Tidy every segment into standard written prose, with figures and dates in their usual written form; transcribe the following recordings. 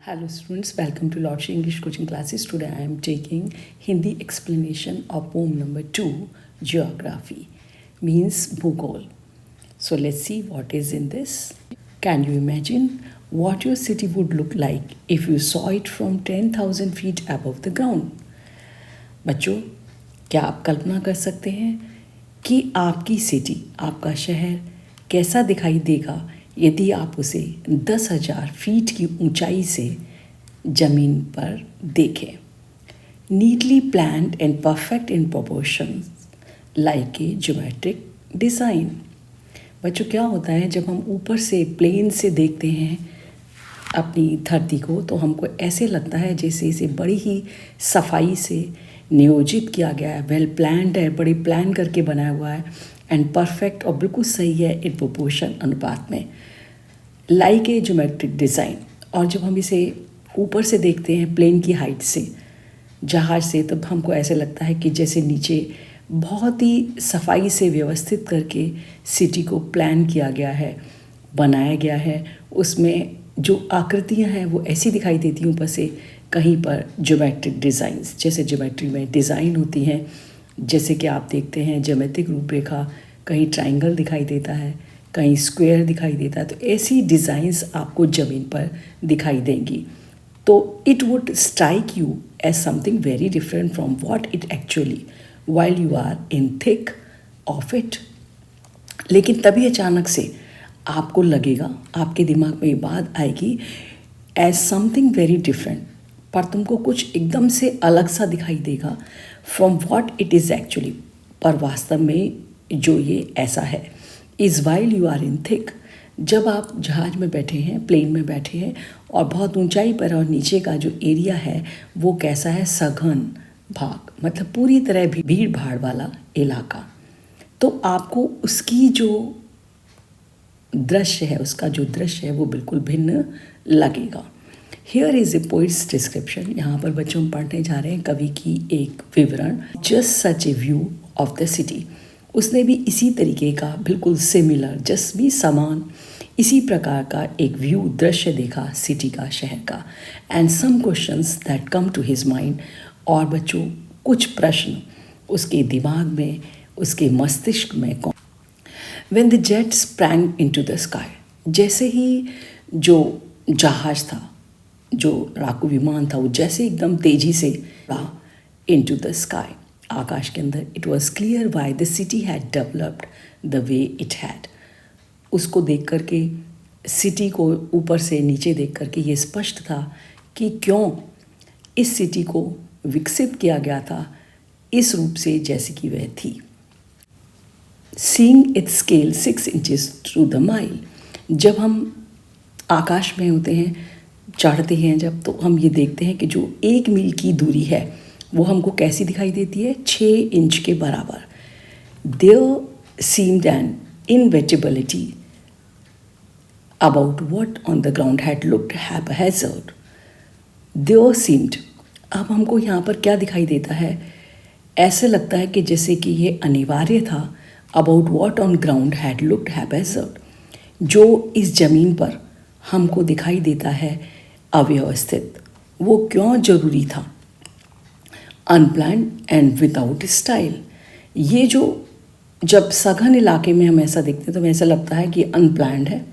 Hello students, welcome to Lordship English Coaching Classes. Today I am taking Hindi explanation of poem number 2, Geography, means Bhugol. So let's see what is in this. Can you imagine what your city would look like if you saw it from 10,000 feet above the ground? बच्चों, क्या आप कल्पना कर सकते हैं कि आपकी city, आपका शहर कैसा दिखाई देगा यदि आप उसे 10,000 फीट की ऊंचाई से ज़मीन पर देखें? Neatly planned and perfect in proportion like a geometric design. बच्चों, क्या होता है जब हम ऊपर से प्लेन से देखते हैं अपनी धरती को, तो हमको ऐसे लगता है जैसे इसे बड़ी ही सफाई से नियोजित किया गया है, वेल प्लान्ड है, बड़ी प्लान करके बनाया हुआ है एंड परफेक्ट और बिल्कुल सही है इन प्रोपोर्शन, अनुपात में, लाइक ए ज्योमेट्रिक डिज़ाइन। और जब हम इसे ऊपर से देखते हैं प्लेन की हाइट से, जहाज़ से, तब हमको ऐसे लगता है कि जैसे नीचे बहुत ही सफाई से व्यवस्थित करके सिटी को प्लान किया गया है, बनाया गया है। उसमें जो आकृतियां हैं वो ऐसी दिखाई देती हैं ऊपर से, कहीं पर ज्योमेट्रिक डिज़ाइंस, जैसे ज्योमेट्री में डिज़ाइन होती हैं, जैसे कि आप देखते हैं ज्योमेट्रिक रूपरेखा, कहीं ट्रायंगल दिखाई देता है, कहीं स्क्वायर दिखाई देता है, तो ऐसी डिज़ाइंस आपको ज़मीन पर दिखाई देंगी। तो it would strike you as something very different from what it actually while you are in thick of it. लेकिन तभी अचानक से आपको लगेगा, आपके दिमाग में ये बात आएगी एज समथिंग वेरी डिफरेंट, पर तुमको कुछ एकदम से अलग सा दिखाई देगा from what it is actually, पर वास्तव में जो ये ऐसा है। Is while you are in thick, जब आप जहाज में बैठे हैं, प्लेन में बैठे हैं और बहुत ऊंचाई पर, और नीचे का जो एरिया है वो कैसा है, सघन भाग, मतलब पूरी तरह भीड़ भाड़ वाला इलाका, तो आपको उसकी जो दृश्य है, उसका जो दृश्य है वो बिल्कुल भिन्न लगेगा। Here is a poets description. यहाँ पर बच्चों हम पढ़ने जा रहे हैं कवि की एक विवरण। Just such A view of the city, उसने भी इसी तरीके का, बिल्कुल सिमिलर, जस्ट भी समान, इसी प्रकार का एक व्यू, दृश्य देखा सिटी का, शहर का। And some questions that come to his mind, और बच्चों कुछ प्रश्न उसके दिमाग में, उसके मस्तिष्क में कौन। When the jet sprang into the sky, जैसे ही जो जहाज था, जो लड़ाकू विमान था, वो जैसे एकदम तेजी से इनटू द स्काई, आकाश के अंदर, it was clear why the city had developed the way it had. उसको देख करके, सिटी को ऊपर से नीचे देख करके ये स्पष्ट था कि क्यों इस सिटी को विकसित किया गया था इस रूप से जैसे कि वह थी। Seeing it's scale 6 inches through the mile, जब हम आकाश में होते हैं, चढ़ते हैं जब, तो हम ये देखते हैं कि जो 1 मील की दूरी है वो हमको कैसी दिखाई देती है, 6 इंच के बराबर। There seemed an inevitability about what on the ground had looked hazard. There seemed, अब हमको यहाँ पर क्या दिखाई देता है, ऐसे लगता है कि जैसे कि ये अनिवार्य था, about what on ground had looked hazard, जो इस ज़मीन पर हमको दिखाई देता है अव्यवस्थित, वो क्यों ज़रूरी था। अनप्लान्ड एंड विदाउट स्टाइल, ये जो जब सघन इलाके में हम ऐसा देखते हैं तो हमें ऐसा लगता है कि अनप्लान्ड है,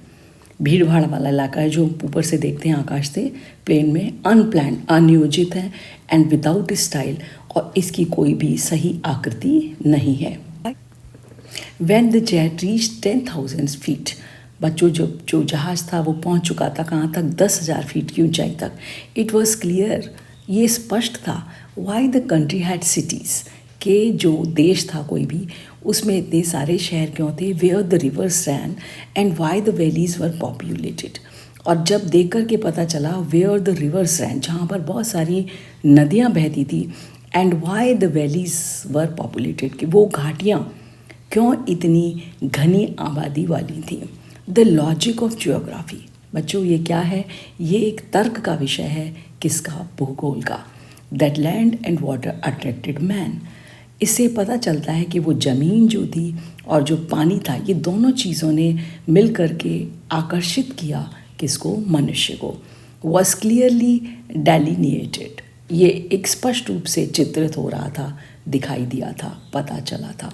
भीड़ भाड़ वाला इलाका है, जो ऊपर से देखते हैं आकाश से, प्लेन में, अनप्लान्ड, अनियोजित है, एंड विदाउट स्टाइल, और इसकी कोई भी सही आकृति नहीं है। When the jet reach 10,000 feet, बच्चों जो जहाज़ था वो पहुंच चुका था कहाँ तक, 10,000 फीट की ऊंचाई तक। इट वॉज क्लियर, ये स्पष्ट था, why the country had cities, के जो देश था कोई भी, उसमें इतने सारे शहर क्यों थे, where the rivers ran and why the valleys were populated. और जब देख कर के पता चला, वेयर द रिवर्स रैन, जहाँ पर बहुत सारी नदियाँ बहती थी, and why the valleys were populated, कि वो घाटियाँ क्यों इतनी घनी आबादी वाली थी। द लॉजिक ऑफ ज्योग्राफी, बच्चों ये क्या है, ये एक तर्क का विषय है, किसका, भूगोल का। That land and water attracted man, इससे पता चलता है कि वो ज़मीन जो थी और जो पानी था, ये दोनों चीज़ों ने मिल कर के आकर्षित किया किसको, मनुष्य को। वॉज क्लियरली डेलिनिएटेड, ये एक स्पष्ट रूप से चित्रित हो रहा था, दिखाई दिया था, पता चला था।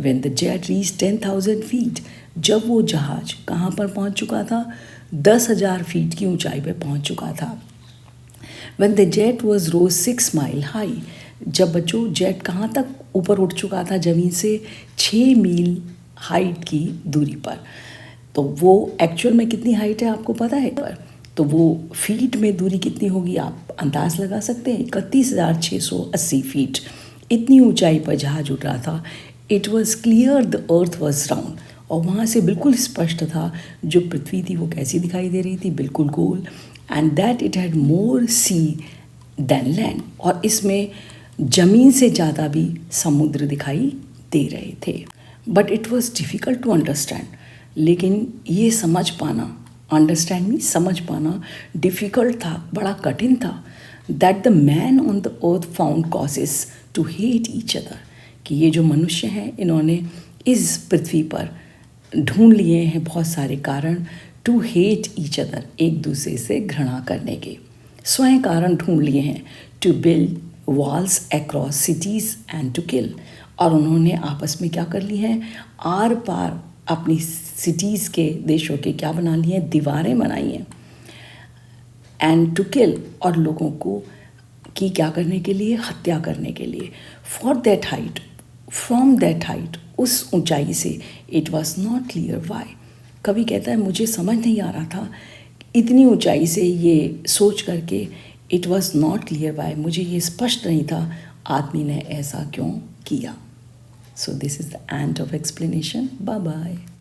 When the jet reached 10,000 feet, जब वो जहाज कहाँ पर पहुँच चुका था? 10,000 फीट की ऊंचाई पे पहुँच चुका था। When the jet was rose 6 mile high, जब बच्चों जेट कहाँ तक ऊपर उठ चुका था ज़मीन से? 6 मील हाइट की दूरी पर। तो वो एक्चुअल में कितनी हाइट है आपको पता है? तो वो फीट में दूरी कितनी होगी आप अंदाज़ लगा सकते हैं? 31,680 फीट। इतनी ऊंचाई पर जहाज उठ रहा था। It was clear the earth was round, और वहाँ से बिल्कुल स्पष्ट था जो पृथ्वी थी वो कैसी दिखाई दे रही थी? बिल्कुल गोल। And that it had more sea than land, और इसमें ज़मीन से ज़्यादा भी समुद्र दिखाई दे रहे थे। But it was difficult to understand, लेकिन ये समझ पाना, अंडरस्टैंड मीन समझ पाना, डिफ़िकल्ट था, बड़ा कठिन था। That the man on the earth found causes to hate each other, कि ये जो मनुष्य हैं इन्होंने इस पृथ्वी पर ढूंढ लिए हैं बहुत सारे कारण, टू हेट ईच अदर, एक दूसरे से घृणा करने के स्वयं कारण ढूंढ लिए हैं। To build walls across cities and to kill, और उन्होंने आपस में क्या कर ली हैं? आर पार अपनी सिटीज़ के, देशों के क्या बना लिए हैं? दीवारें बनाई हैं। एंड टू किल, और लोगों को की क्या करने के लिए? हत्या करने के लिए। For that height, from that height, उस ऊंचाई से, it was not clear why. कवि कहता है मुझे समझ नहीं आ रहा था इतनी ऊंचाई से ये सोच करके, it was not clear why, मुझे ये स्पष्ट नहीं था आदमी ने ऐसा क्यों किया। So this is the end of explanation. Bye bye.